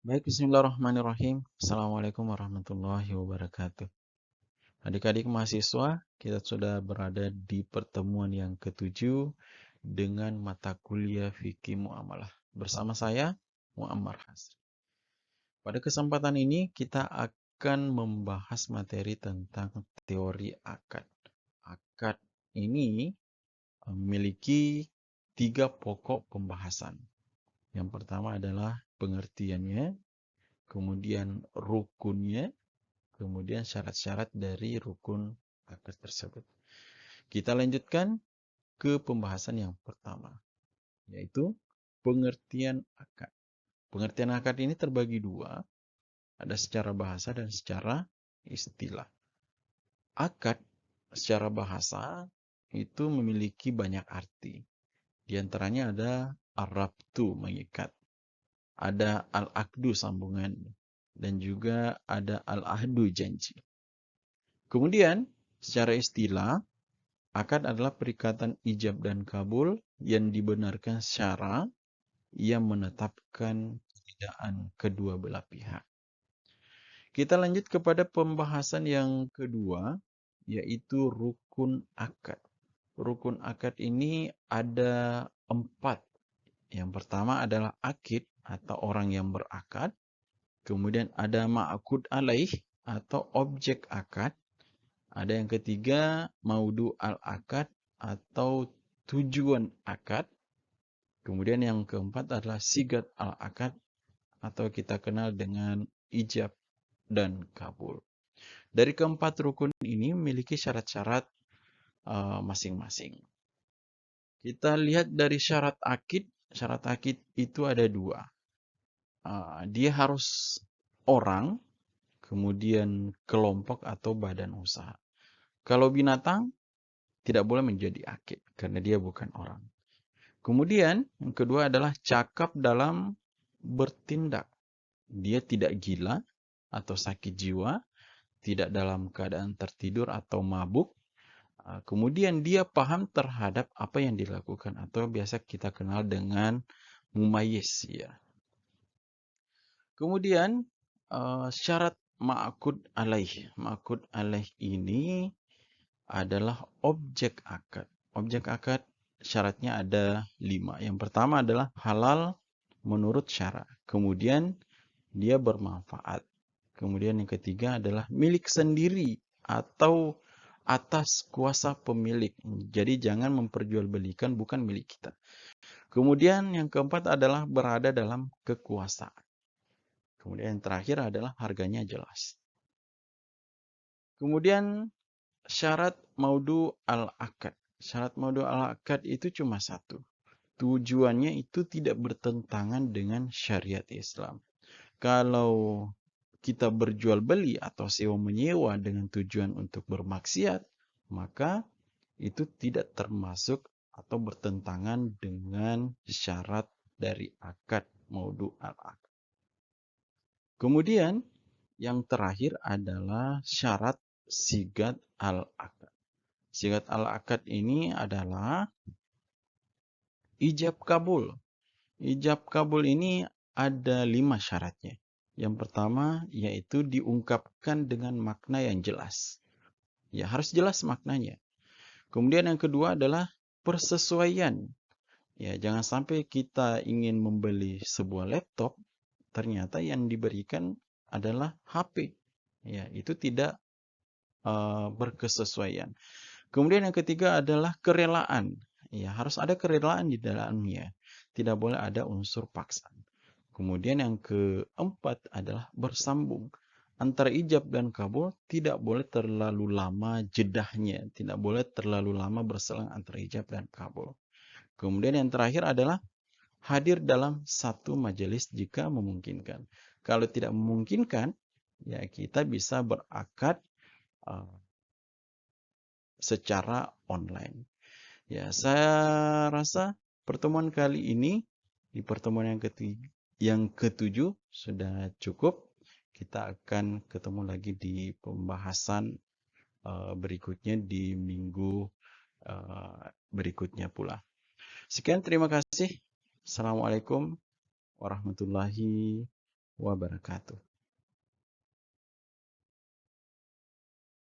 Baik, bismillahirrahmanirrahim. Assalamualaikum warahmatullahi wabarakatuh. Adik-adik mahasiswa, kita sudah berada di pertemuan yang ketujuh dengan mata kuliah Fikih Muamalah. Bersama saya, Muammar Hasri. Pada kesempatan ini, kita akan membahas materi tentang teori akad. Akad ini memiliki 3 pokok pembahasan. Yang pertama adalah pengertiannya, kemudian rukunnya, kemudian syarat-syarat dari rukun akad tersebut. Kita lanjutkan ke pembahasan yang pertama, yaitu pengertian akad. Pengertian akad ini terbagi dua, ada secara bahasa dan secara istilah. Akad secara bahasa itu memiliki banyak arti. Di antaranya ada ar-rabtu, mengikat. Ada al-aqdu, sambungan. Dan juga ada al-ahdu, janji. Kemudian, secara istilah, akad adalah perikatan ijab dan kabul yang dibenarkan secara yang menetapkan keadaan kedua belah pihak. Kita lanjut kepada pembahasan yang kedua, yaitu rukun akad. Rukun akad ini ada 4. Yang pertama adalah akid atau orang yang berakad. Kemudian ada ma'akud alaih atau objek akad. Ada yang ketiga, maudu al-akad atau tujuan akad. Kemudian yang keempat adalah sigat al-akad atau kita kenal dengan ijab dan kabul. Dari keempat rukun ini memiliki syarat-syarat masing-masing. Kita lihat dari syarat akid. Syarat akid itu ada 2. Dia harus orang, kemudian kelompok atau badan usaha. Kalau binatang, tidak boleh menjadi akid karena dia bukan orang. Kemudian yang kedua adalah cakap dalam bertindak. Dia tidak gila atau sakit jiwa, tidak dalam keadaan tertidur atau mabuk. Kemudian dia paham terhadap apa yang dilakukan atau biasa kita kenal dengan mumayyiz, ya. Kemudian syarat ma'akud alaih. Ma'akud alaih ini adalah objek akad. Objek akad syaratnya ada 5. Yang pertama adalah halal menurut syara. Kemudian dia bermanfaat. Kemudian yang ketiga adalah milik sendiri atau atas kuasa pemilik. Jadi jangan memperjualbelikan bukan milik kita. Kemudian yang keempat adalah berada dalam kekuasaan. Kemudian yang terakhir adalah harganya jelas. Kemudian syarat maudu al-akad. Syarat maudu al-akad itu cuma satu. Tujuannya itu tidak bertentangan dengan syariat Islam. Kalau kita berjual beli atau sewa menyewa dengan tujuan untuk bermaksiat, maka itu tidak termasuk atau bertentangan dengan syarat dari akad maudu al-akad. Kemudian yang terakhir adalah syarat sigat al-akad. Sigat al-akad ini adalah ijab kabul. Ijab kabul ini ada 5 syaratnya. Yang pertama yaitu diungkapkan dengan makna yang jelas. Ya, harus jelas maknanya. Kemudian yang kedua adalah persesuaian. Ya, jangan sampai kita ingin membeli sebuah laptop, ternyata yang diberikan adalah HP. Ya, itu tidak berkesesuaian. Kemudian yang ketiga adalah kerelaan. Ya, harus ada kerelaan di dalamnya. Tidak boleh ada unsur paksaan. Kemudian yang keempat adalah bersambung. Antara ijab dan kabul tidak boleh terlalu lama jedahnya. Tidak boleh terlalu lama berselang antara ijab dan kabul. Kemudian yang terakhir adalah hadir dalam satu majelis jika memungkinkan. Kalau tidak memungkinkan, ya kita bisa berakad secara online. Ya, saya rasa pertemuan kali ini di pertemuan yang ketujuh sudah cukup. Kita akan ketemu lagi di pembahasan berikutnya di minggu berikutnya pula. Sekian, terima kasih. Assalamualaikum warahmatullahi wabarakatuh.